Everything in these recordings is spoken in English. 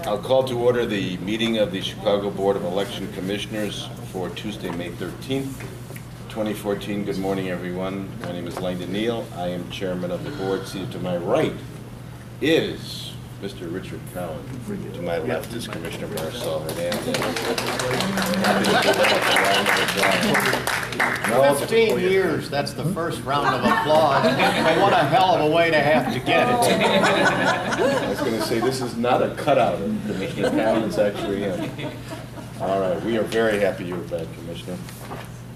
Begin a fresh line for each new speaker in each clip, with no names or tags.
I'll call to order the meeting of the Chicago Board of Election Commissioners for Tuesday, May 13th, 2014. Good morning, everyone. My name is Langdon Neal. I am chairman of the board. Seated to my right is Mr. Richard Cowan. To my left is Commissioner Marcel Hernandez. Happy to give that a round of applause.
15 years, that's the first round of applause. And what a hell of a way to have to get it.
I was going to say, this is not a cutout of Commissioner Cowan, it's actually him. All right, we are very happy you're back, Commissioner.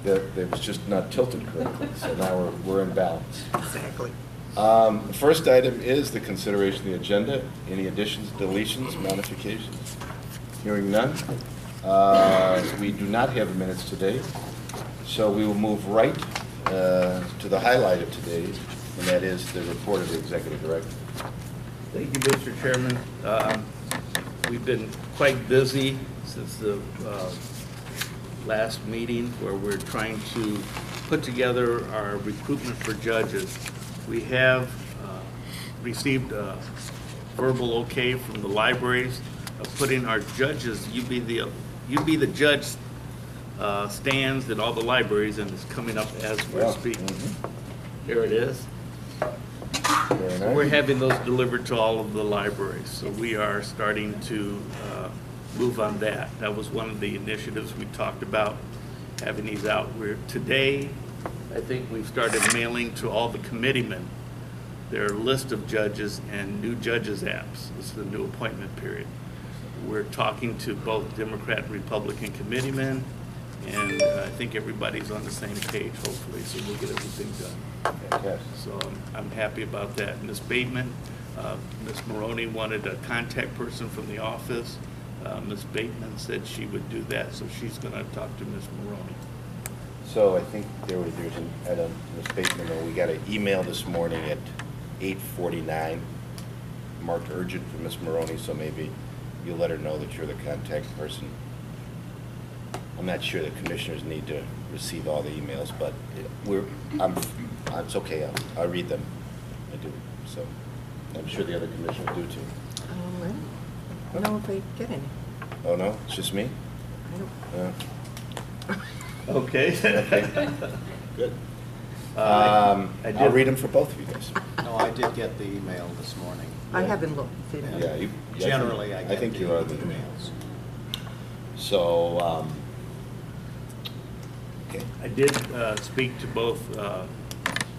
That was just not tilted correctly, so now we're in balance.
Exactly.
The first item is the consideration of the agenda. Any additions, deletions, modifications? Hearing none. We do not have the minutes today, so we will move right to the highlight of today, and that is the report of the Executive Director.
Thank you, Mr. Chairman. We've been quite busy since the last meeting where we're trying to put together our recruitment for judges. We have received a verbal okay from the libraries of putting our judges, you be the judge stands in all the libraries, and it's coming up as we're speaking. Here it is.
Very nice.
We're having those delivered to all of the libraries, so we are starting to move on that. That was one of the initiatives we talked about, having these out. Today, I think we've started mailing to all the committeemen their list of judges and new judges apps. This is the new appointment period. We're talking to both Democrat and Republican committeemen, and I think everybody's on the same page, hopefully, so we'll get everything done.
Fantastic.
So I'm happy about that. Ms. Bateman, Ms. Maroney wanted a contact person from the office. Ms. Bateman said she would do that, so she's going to talk to Ms. Maroney.
So I think there's Ms. Bateman, we got an email this morning at 8:49, marked urgent for Ms. Maroney, so maybe you'll let her know that you're the contact person. I'm not sure the commissioners need to receive all the emails, but it's okay. I'll read them. I do. So I'm sure the other commissioners do too.
I don't know if they get any.
Oh no, it's just me.
I don't.
Okay.
Okay. Good.
I
I'll read them for both of you guys.
No, I did get the email this morning.
I haven't looked. Did I?
Yeah,
Generally, I get
think
the
you are the
emails.
So, okay.
I did speak to both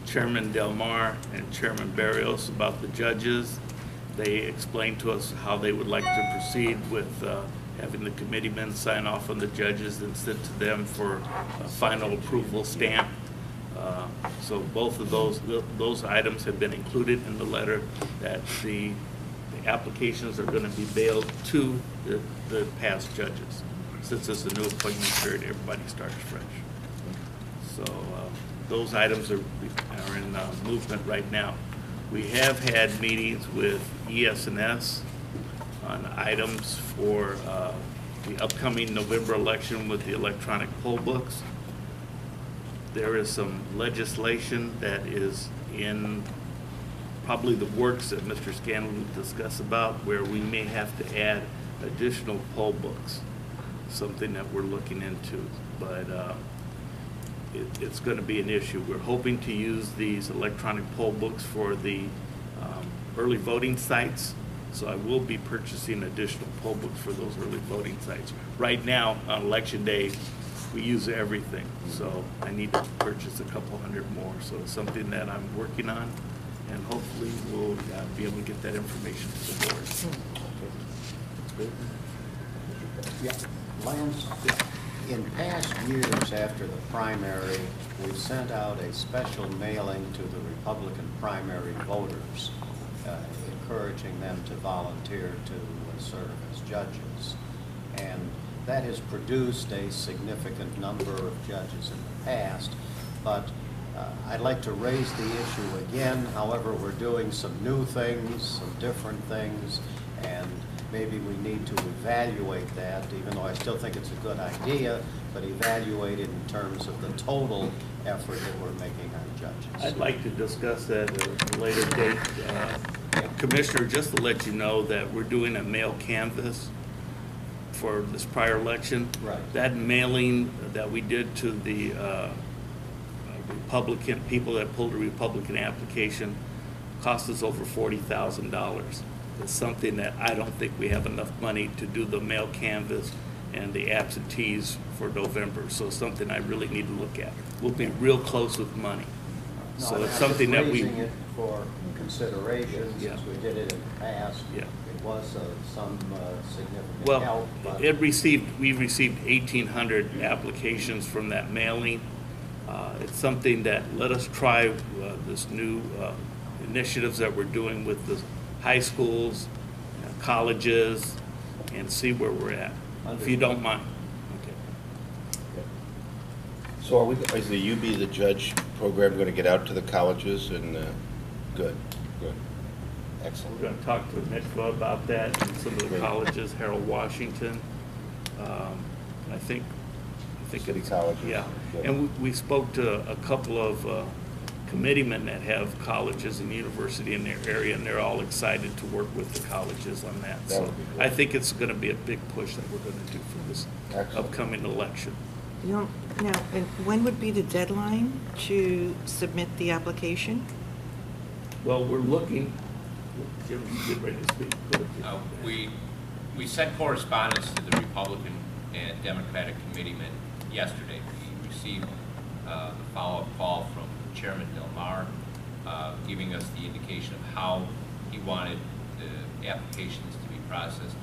Chairman Del Mar and Chairman Barrios about the judges. They explained to us how they would like to proceed with having the committeemen sign off on the judges and sent to them for a final approval stamp. So both of those items have been included in the letter that the applications are going to be mailed to the past judges. Since it's a new appointment period, everybody starts fresh. So those items are in movement right now. We have had meetings with ES&S on items for the upcoming November election with the electronic poll books. There is some legislation that is in probably the works that Mr. Scanlon will discuss about, where we may have to add additional poll books, something that we're looking into, but it's going to be an issue. We're hoping to use these electronic poll books for the early voting sites, so I will be purchasing additional poll books for those early voting sites. Right now, on election day, we use everything, so I need to purchase a couple hundred more. So it's something that I'm working on, and hopefully we'll be able to get that information to the board.
Yeah. Lance, in past years after the primary, we sent out a special mailing to the Republican primary voters, encouraging them to volunteer to serve as judges. And that has produced a significant number of judges in the past, but I'd like to raise the issue again. However, we're doing some new things, some different things, and maybe we need to evaluate that, even though I still think it's a good idea, but evaluate it in terms of the total effort that we're making on judges.
I'd like to discuss that at a later date. Commissioner, just to let you know that we're doing a mail canvass for this prior election.
Right.
That mailing that we did to the Republican, people that pulled a Republican application cost us over $40,000. It's something that I don't think we have enough money to do the mail canvass and the absentees for November. So it's something I really need to look at. We'll be real close with money.
No,
So
I'm
it's
just
something that we,
raising it for consideration,
Yeah.
since we did it in the past.
Yeah.
It was some significant
well,
help, but
we received 1,800 applications from that mailing. It's something that, let us try this new initiatives that we're doing with the high schools, colleges, and see where we're at, if you don't mind. Okay.
So is the You Be the Judge program going to get out to the colleges and, good, excellent.
We're going to talk to NICFA about that and some of the
Great.
colleges, Harold Washington. I think
City
it's,
colleges.
yeah.
Good.
And we spoke to a couple of committeemen that have colleges and university in their area, and they're all excited to work with the colleges on that.
That
So
would be great.
I think it's going to be a big push that we're going to do for this
Excellent.
upcoming election.
You don't, now, and when would be the deadline to submit the application?
Well, we're looking, Jim, you get ready to speak. Go ahead.
We sent correspondence to the Republican and Democratic committeemen yesterday. We received the follow-up call from Chairman Del Mar, giving us the indication of how he wanted the applications to be processed.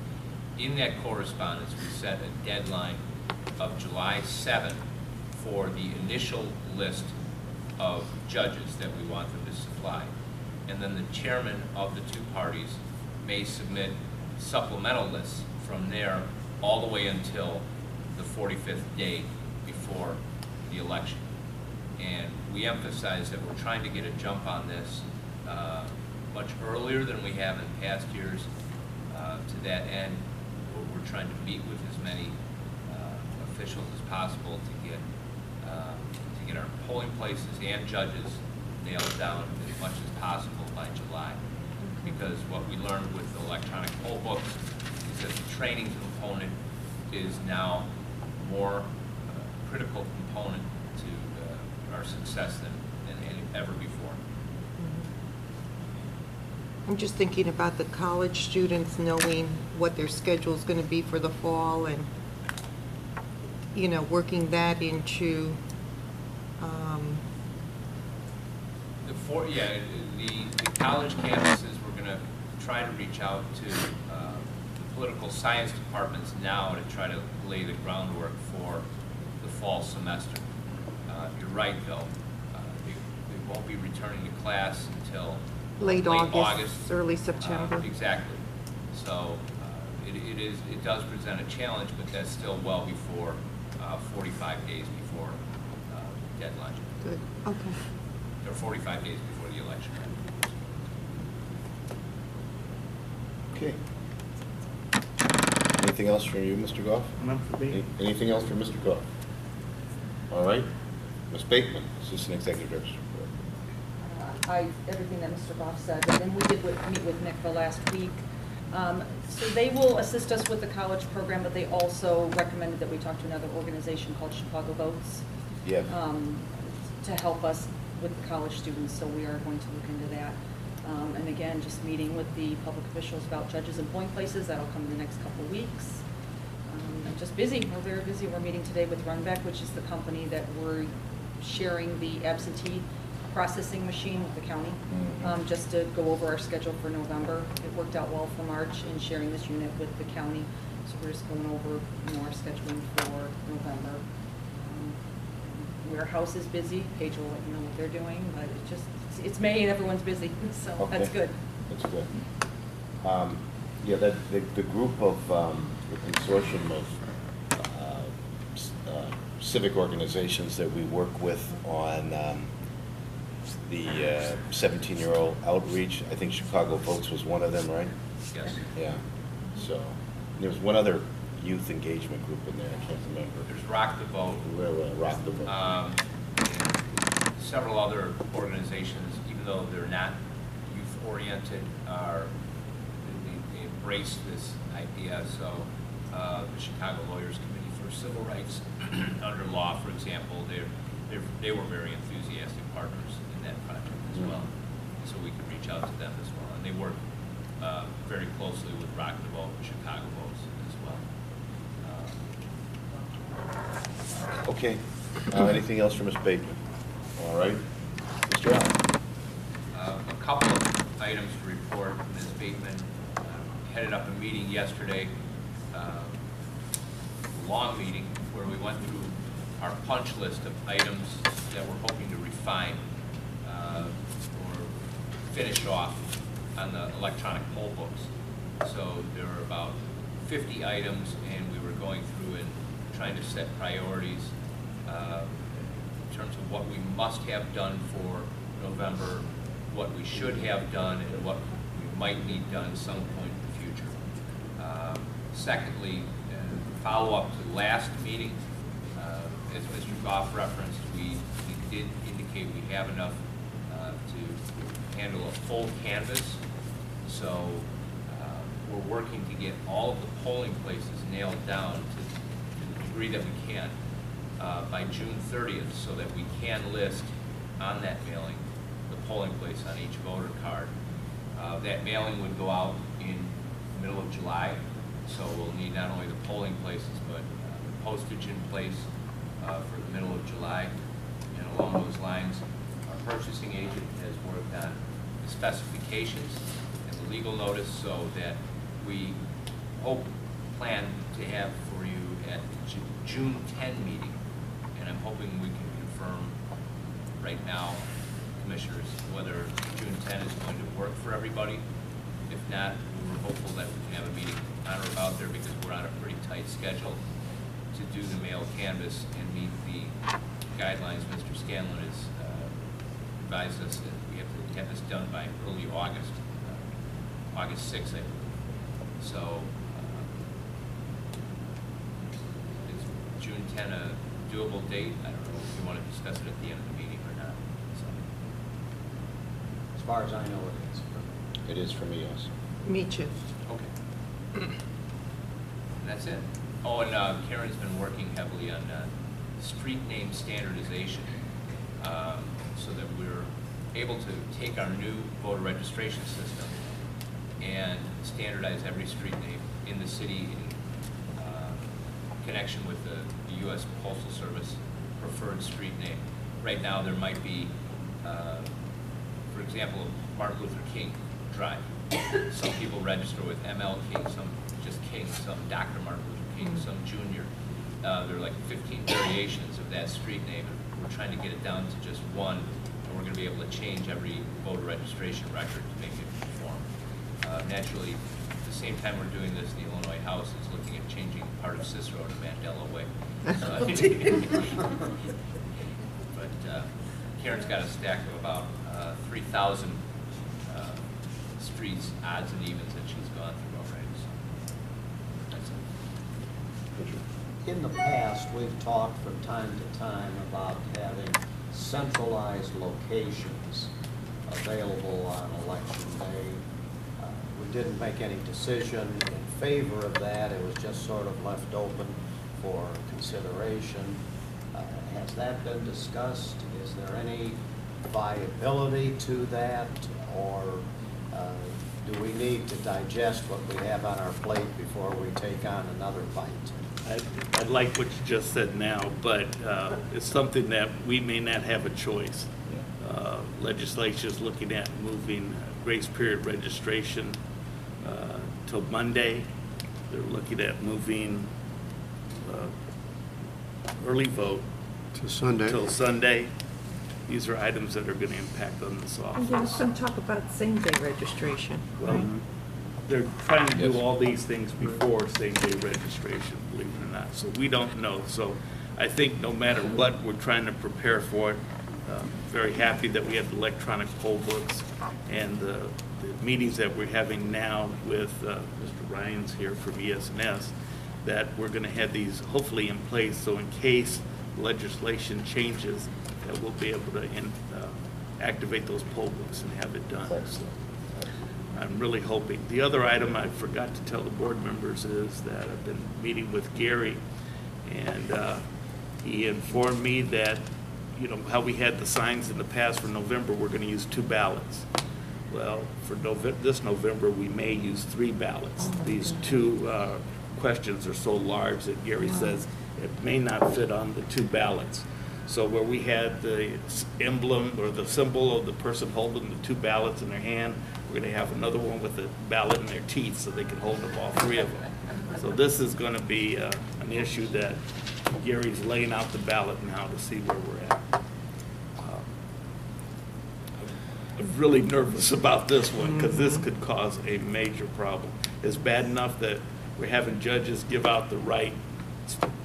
In that correspondence, we set a deadline of July 7 for the initial list of judges that we want them to supply. And then the chairman of the two parties may submit supplemental lists from there all the way until the 45th day before the election. And we emphasize that we're trying to get a jump on this much earlier than we have in past years. To that end, we're trying to meet with as many officials as possible to get our polling places and judges nailed down as much as possible by July. Because what we learned with the electronic poll books is that the training component is now more critical component to our success than ever before.
I'm just thinking about the college students knowing what their schedule is going to be for the fall and, you know, working that into,
The college campuses, we're going to try to reach out to the political science departments now to try to lay the groundwork for the fall semester. You're right, though. They won't be returning to class until
late August, early September.
Exactly. So it does present a challenge, but that's still well before 45 days before deadline.
Good, okay.
Or 45 days before the election.
Okay. Anything else from you, Mr. Goff?
None for me.
Anything else from Mr. Goff? All right. Ms. Bateman, Assistant Executive Director.
Everything that Mr. Goff said, and then we did meet with NICFA last week. So they will assist us with the college program, but they also recommended that we talk to another organization called Chicago Votes
Yes.
to help us with the college students, so we are going to look into that. And again, just meeting with the public officials about judges and polling places, that'll come in the next couple of weeks. I'm just busy, we're very busy. We're meeting today with Runback, which is the company that we're sharing the absentee processing machine with the county, just to go over our schedule for November. It worked out well for March in sharing this unit with the county, so we're just going over, you know, our scheduling for November. Warehouse is busy. Paige will let you know what they're doing, but it's May and everyone's busy, so
Okay.
that's good.
That's good. Yeah, the group of, the consortium of civic organizations that we work with on the 17-year-old outreach, I think Chicago Votes was one of them, right?
Yes.
Yeah. So, there was one other youth engagement group in there, I can't remember.
There's Rock the Vote.
Rock the Vote.
And several other organizations, even though they're not oriented, they embrace this idea. So the Chicago Lawyers Committee for Civil Rights under law, for example, they were very enthusiastic partners in that project as well. So we can reach out to them as well. And they work very closely with Rock the Vote and Chicago Votes as well.
Okay. Anything else from Ms. Bateman? All right. Mr. Allen?
A couple of items to report. Ms. Bateman headed up a meeting yesterday, a long meeting, where we went through our punch list of items that we're hoping to refine or finish off on the electronic poll books. So there were about 50 items, and we were going through and trying to set priorities in terms of what we must have done for November, what we should have done, and what we might need done at some point in the future. Secondly, follow up to last meeting, as Mr. Goff referenced, we did indicate we have enough to handle a full canvas. So we're working to get all of the polling places nailed down to the degree that we can by June 30th, so that we can list on that mailing the polling place on each voter card. That mailing would go out in the middle of July, so we'll need not only the polling places, but the postage in place for the middle of July. And along those lines, our purchasing agent has worked on the specifications and the legal notice, so that we plan to have for you at the June 10 meeting. And I'm hoping we can confirm right now, commissioners, whether June 10 is going to work for everybody. If not, we're hopeful that we can have a meeting on or about there, because we're on a pretty tight schedule to do the mail canvas and meet the guidelines Mr. Scanlon has advised us that we have to have this done by early August, August 6th, I believe. So is June 10 a doable date? I don't know if you want to discuss it at the end of the meeting or not. So.
As far as I know, it is.
It is for me, yes.
Me too.
Okay. And that's it. Oh, and Karen's been working heavily on street name standardization, so that we're able to take our new voter registration system and standardize every street name in the city in connection with the U.S. Postal Service preferred street name. Right now, there might be, for example, Martin Luther King Drive. Some people register with ML King, some just King, some Dr. Martin Luther King, some Junior. There are like 15 variations of that street name, and we're trying to get it down to just one, and we're going to be able to change every voter registration record to make it conform. Naturally, at the same time we're doing this, the Illinois House is looking at changing part of Cicero to Mandela Way. But Karen's got a stack of about 3,000 streets, odds and evens, that she's gone through already. So that's it.
In the past, we've talked from time to time about having centralized locations available on election day. We didn't make any decision in favor of that. It was just sort of left open for consideration. Has that been discussed? Is there any viability to that, or do we need to digest what we have on our plate before we take on another bite?
I like what you just said now, but it's something that we may not have a choice. Legislature is looking at moving grace period registration till Monday. They're looking at moving early vote
To Sunday.
till Sunday. These are items that are going to impact on this
And there was
office.
some talk about same-day registration,
Well,
right?
they're trying to do
Yes.
all these things before same-day registration, believe it or not. So we don't know. So I think no matter what, we're trying to prepare for it. Very happy that we have the electronic poll books and the meetings that we're having now with Mr. Ryan's here from ES&S, that we're going to have these hopefully in place, so in case legislation changes, that we'll be able to activate those poll books and have it done. So I'm really hoping. The other item I forgot to tell the board members is that I've been meeting with Gary, and he informed me that, you know, how we had the signs in the past for November, we're going to use 2 ballots. Well, for this November, we may use 3 ballots. These 2 questions are so large that Gary says it may not fit on the 2 ballots. So where we had the emblem or the symbol of the person holding the 2 ballots in their hand, we're going to have another one with a ballot in their teeth so they can hold up all 3 of them. So this is going to be an issue that Gary's laying out the ballot now to see where we're at. I'm really nervous about this one because this could cause a major problem. It's bad enough that we're having judges give out the right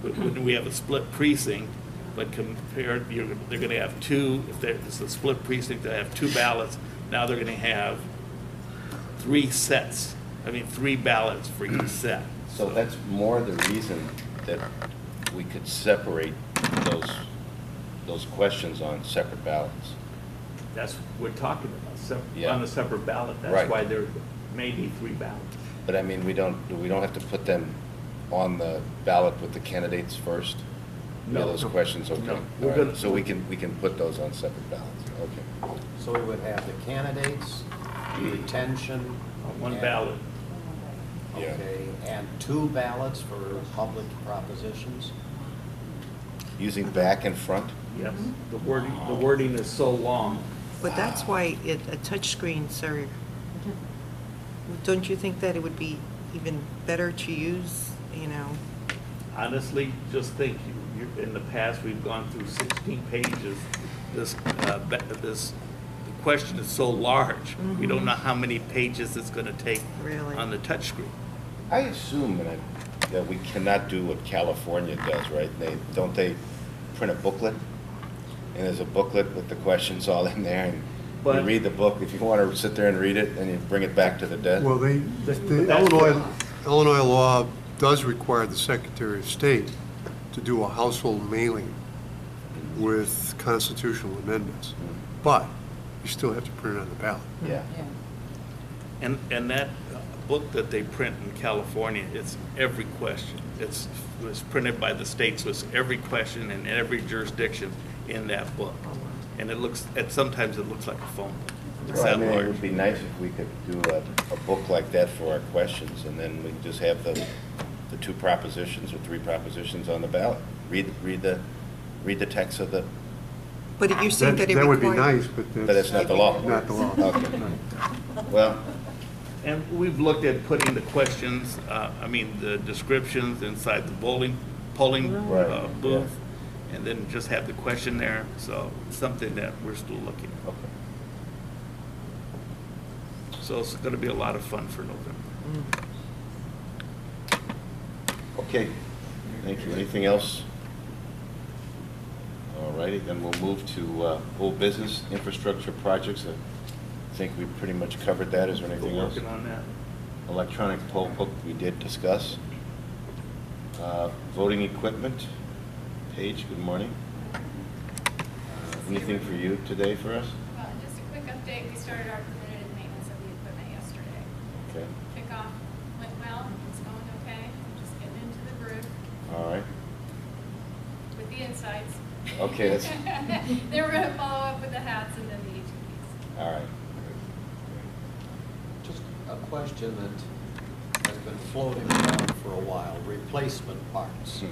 when we have a split precinct, but compared, they're going to have 2, if it's a split precinct, they have 2 ballots. Now they're going to have 3 sets, 3 ballots for each set.
So that's more the reason that we could separate those questions on separate ballots.
That's, we're talking about,
Yeah.
on a separate ballot. That's
Right.
why there may be 3 ballots.
But I mean, we don't have to put them on the ballot with the candidates first?
No.
Yeah, those questions, okay.
No.
All
We're
right.
gonna-
So we can put those on separate ballots, okay.
So we would have the candidates, retention.
On 1
and-
ballot.
Yeah.
Okay, and 2 ballots for public propositions?
Using back and front?
Yes. The wording is so long.
But that's why a touchscreen, sir, don't you think that it would be even better to use, you know?
Honestly, just think, in the past, we've gone through 16 pages. The question is so large, we don't know how many pages it's going to take
Really?
on the touchscreen.
I assume that we cannot do what California does, right? Don't they print a booklet? And there's a booklet with the questions all in there, and you
But-
read the book. If you want to sit there and read it, and you bring it back to the desk.
Well, the Illinois law does require the Secretary of State to do a household mailing with constitutional amendments, but you still have to print it on the ballot.
Yeah.
And that book that they print in California, it's every question. It's printed by the state, so it's every question in every jurisdiction in that book. And sometimes it looks like a phone book. It's
Well, I
that
mean, it
large.
would be nice if we could do a book like that for our questions, and then we can just have the 2 propositions or 3 propositions on the ballot. Read the text of the,
But you're saying that it
That would be
requires-
nice, but
but that's not the law.
Not the law.
Okay. Well,
And we've looked at putting the questions, the descriptions inside the polling
Right,
booth, and then just have the question there. So it's something that we're still looking at.
okay.
So it's going to be a lot of fun for November.
Okay, thank you. Anything else? All righty, then we'll move to old business infrastructure projects. I think we pretty much covered that. Is there anything
We're
else?
working on that.
Electronic poll book we did discuss. Voting equipment. Paige, good morning. Anything for you today for us?
Just a quick update, we started our preventative maintenance of the equipment yesterday.
Okay,
Kickoff went well, it's going okay, just getting into the groove
all right.
with the insides.
Okay, that's,
Then we're gonna follow up with the hats and then the ATVs.
all right.
Just a question that has been floating around for a while, replacement parts.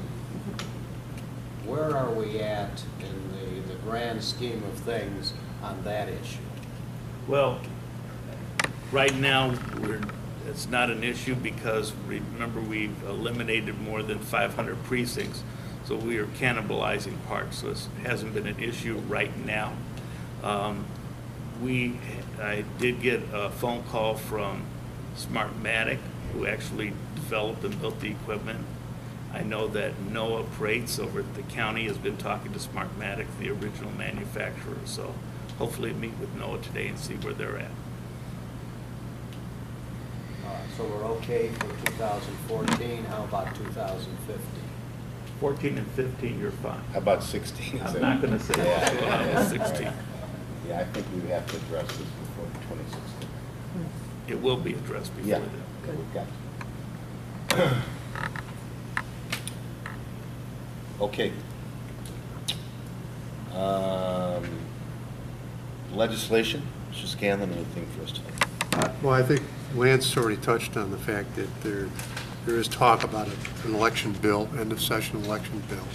Where are we at in the grand scheme of things on that issue?
Well, right now, it's not an issue because remember, we've eliminated more than 500 precincts, so we are cannibalizing parts, so it hasn't been an issue right now. I did get a phone call from Smartmatic, who actually developed and built the equipment. I know that Noah Prates over at the county has been talking to Smartmatic, the original manufacturer, so hopefully meet with Noah today and see where they're at.
So we're okay for 2014, how about 2015?
14 and 15, you're fine.
How about 16?
I'm not going to say
Yeah.
16.
Yeah, I think we have to address this before 2016.
it will be addressed
Yeah.
before then.
We've got- Okay. Legislation, Mr. Scanlon, anything for us tonight?
Well, I think Lance already touched on the fact that there is talk about an election bill, end of session election bill,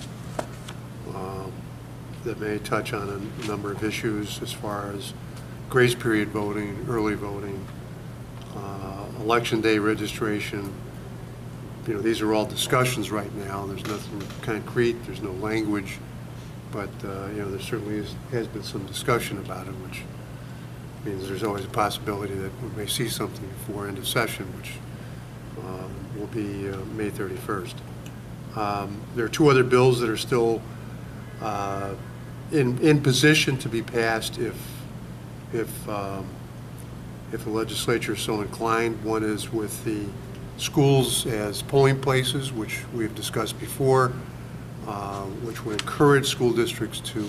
that may touch on a number of issues as far as grace period voting, early voting, election day registration. You know, these are all discussions right now. There's nothing concrete, there's no language, but, you know, there certainly has been some discussion about it, which means there's always a possibility that we may see something before end of session, which will be May 31st. There are two other bills that are still in position to be passed if the legislature is so inclined. One is with the schools as polling places, which we've discussed before, which would encourage school districts to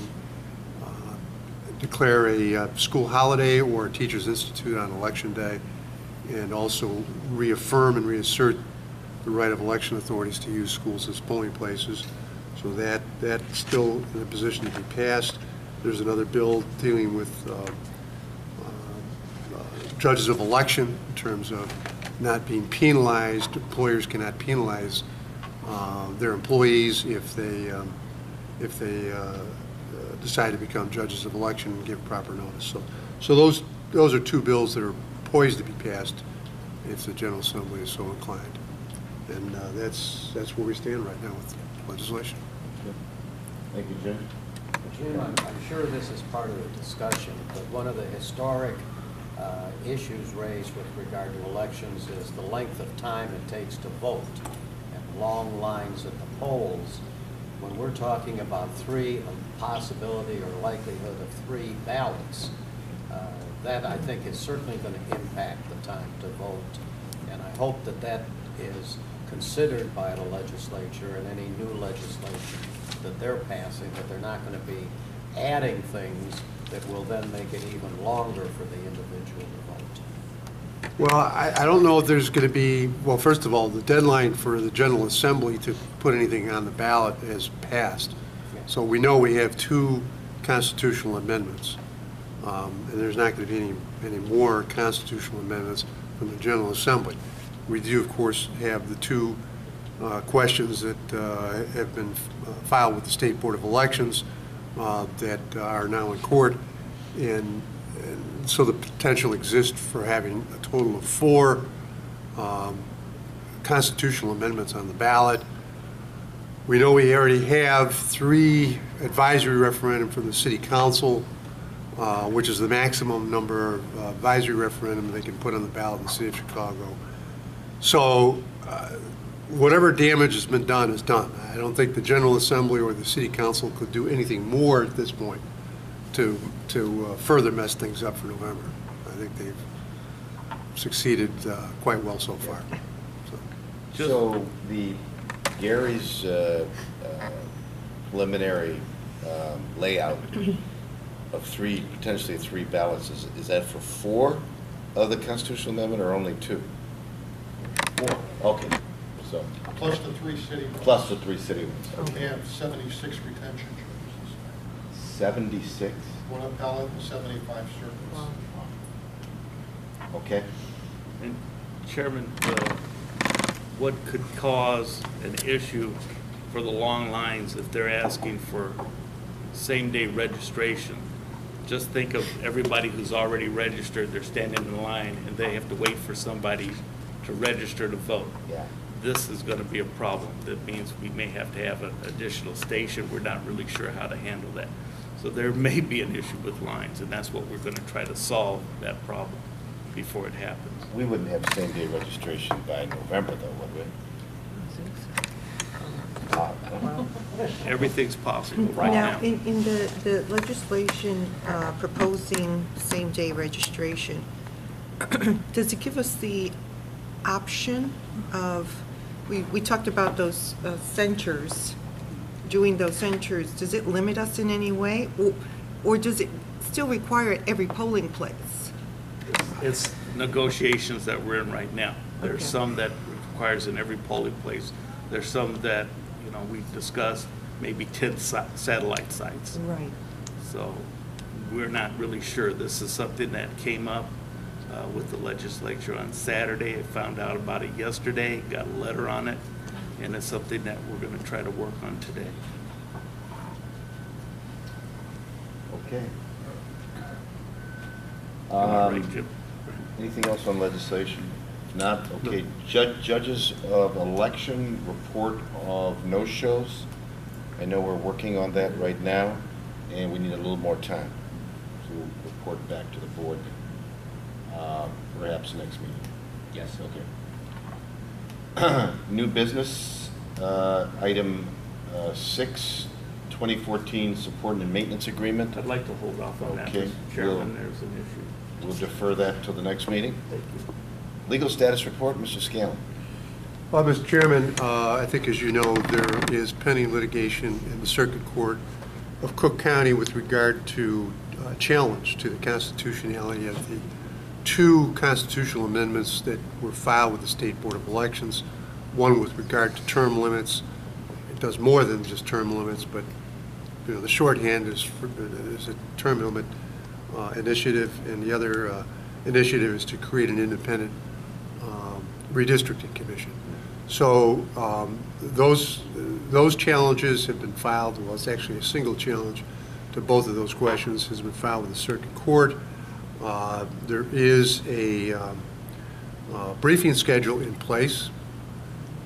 declare a school holiday or a teachers' institute on election day, and also reaffirm and reassert the right of election authorities to use schools as polling places. So that's still in a position to be passed. There's another bill dealing with judges of election in terms of not being penalized. Employers cannot penalize their employees if they decide to become judges of election and give proper notice. So those are two bills that are poised to be passed if the General Assembly is so inclined. And that's where we stand right now with legislation.
Thank you, Jim.
Jim, I'm sure this is part of the discussion, but one of the historic issues raised with regard to elections is the length of time it takes to vote and long lines at the polls. When we're talking about a possibility or likelihood of 3 ballots, that I think is certainly going to impact the time to vote. And I hope that that is considered by the legislature and any new legislation that they're passing, that they're not going to be adding things that will then make it even longer for the individual to vote.
Well, I don't know if there's going to be, well, first of all, the deadline for the General Assembly to put anything on the ballot has passed. So we know we have 2 constitutional amendments. And there's not going to be any more constitutional amendments from the General Assembly. We do, of course, have the 2 questions that have been filed with the State Board of Elections that are now in court, and so the potential exists for having a total of 4 constitutional amendments on the ballot. We know we already have 3 advisory referendum from the City Council, which is the maximum number of advisory referendum they can put on the ballot in the City of Chicago. So whatever damage has been done is done. I don't think the General Assembly or the City Council could do anything more at this point to further mess things up for November. I think they've succeeded quite well so far.
So the Gary's preliminary layout of potentially three ballots, is that for 4 of the constitutional amendment or only 2?
4.
Okay, so.
Plus the 3 city ones.
Plus the 3 city ones.
We have 76 retention choices.
76?
One up ballot and 75 circles.
Okay.
And Chairman, what could cause an issue for the long lines if they're asking for same-day registration? Just think of everybody who's already registered, they're standing in line, and they have to wait for somebody to register to vote.
Yeah.
This is going to be a problem. That means we may have to have an additional station. We're not really sure how to handle that. So there may be an issue with lines, and that's what we're going to try to solve, that problem, before it happens.
We wouldn't have same-day registration by November, though, would we?
Everything's possible right
Now,
now.
in the legislation proposing same-day registration, does it give us the option of, we talked about those centers, doing those centers, does it limit us in any way? Or does it still require at every polling place?
negotiations that we're in right now. There's
Okay.
some that requires in every polling place. There's some that, you know, we've discussed, maybe 10 satellite sites.
Right.
So we're not really sure. This is something that came up with the legislature on Saturday. I found out about it yesterday, got a letter on it, and it's something that we're going to try to work on today.
Okay.
Am I right, Jim?
Anything else on legislation? If not, okay. Judges of election report of no-shows. I know we're working on that right now, and we need a little more time to report back to the board, perhaps next meeting.
Yes.
Okay. New business, item 6, 2014 support and maintenance agreement.
I'd like to hold off on that,
Okay.
Mr. Chairman. There's an issue.
We'll defer that till the next meeting.
Thank you.
Legal status report, Mr. Scanlon.
Well, Mr. Chairman, I think as you know, there is pending litigation in the Circuit Court of Cook County with regard to challenge to the constitutionality of the 2 constitutional amendments that were filed with the State Board of Elections. One with regard to term limits. It does more than just term limits, but you know, the shorthand is a term limit initiative, and the other initiative is to create an independent redistricting commission. So those challenges have been filed. Well, it's actually a single challenge to both of those questions has been filed with the Circuit Court. There is a briefing schedule in place,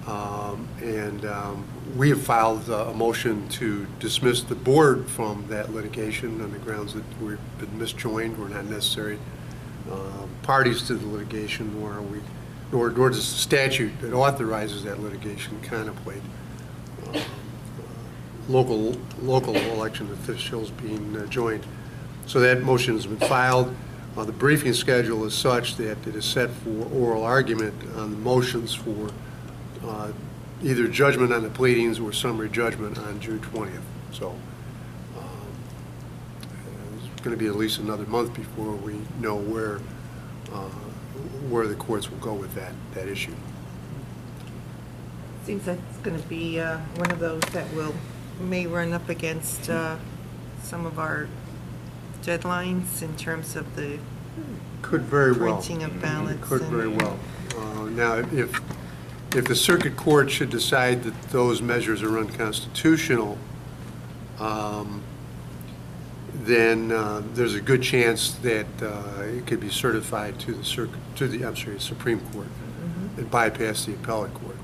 and we have filed a motion to dismiss the board from that litigation on the grounds that we've been misjoined, we're not necessary parties to the litigation, nor does the statute that authorizes that litigation contemplate local election officials being joined. So that motion has been filed. The briefing schedule is such that it is set for oral argument on the motions for either judgment on the pleadings or summary judgment on June 20th. So it's going to be at least another month before we know where the courts will go with that issue.
Seems like it's going to be one of those that may run up against some of our deadlines in terms of the
Could very well.
printing of ballots.
Could
and-
very well. Now, if the Circuit Court should decide that those measures are unconstitutional, then there's a good chance that it could be certified to the Supreme Court and bypass the appellate court,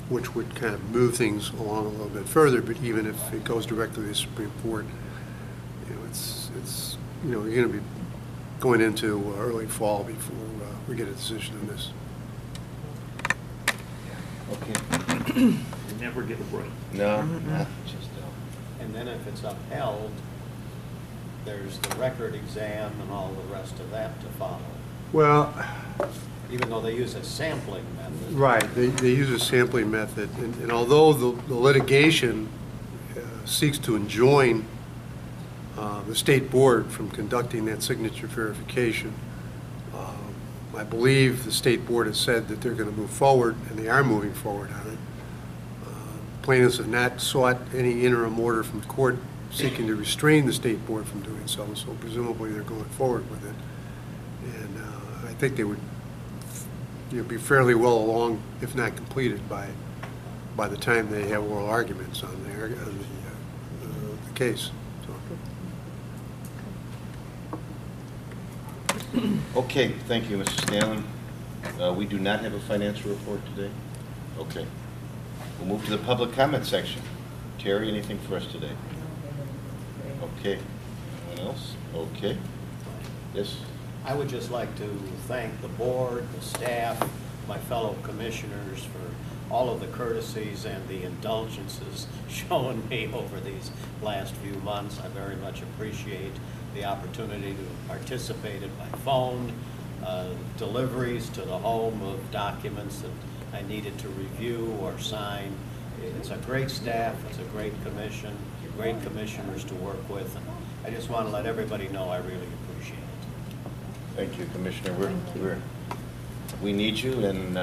which would kind of move things along a little bit further. But even if it goes directly to the Supreme Court, you're going to be going into early fall before we get a decision on this.
Okay.
You never get a break.
No, not just
And then if it's upheld, there's the record exam and all the rest of that to follow,
Well,
even though they use a sampling method.
right, they use a sampling method, and although the litigation seeks to enjoin the State Board from conducting that signature verification, I believe the State Board has said that they're going to move forward, and they are moving forward on it. Plaintiffs have not sought any interim order from the court seeking to restrain the State Board from doing so, so presumably they're going forward with it. And I think they would be fairly well along, if not completed, by the time they have oral arguments on the case. So.
Okay, thank you, Mr. Scanlon. We do not have a financial report today? Okay. We'll move to the public comment section. Terry, anything for us today? Okay. Anyone else? Okay. Yes?
I would just like to thank the board, the staff, my fellow commissioners for all of the courtesies and the indulgences shown me over these last few months. I very much appreciate the opportunity to participate by phone, deliveries to the home of documents that I needed to review or sign. It's a great staff, it's a great commission, great commissioners to work with, and I just want to let everybody know I really appreciate it.
Thank you, Commissioner.
Thank you.
We need you, and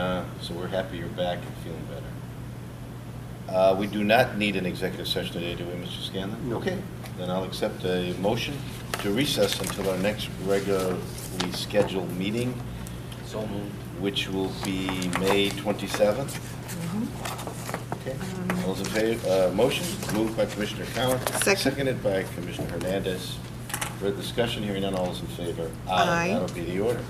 so we're happy you're back and feeling better. We do not need an executive session today, do we, Mr. Scanlon?
No.
Okay, then I'll accept a motion to recess until our next regularly scheduled meeting, which will be May 27th. Okay, all those in favor, motion moved by Commissioner Cowan.
Second.
Seconded by Commissioner Hernandez. Further discussion, hearing none, all those in favor?
Aye.
That'll be the order.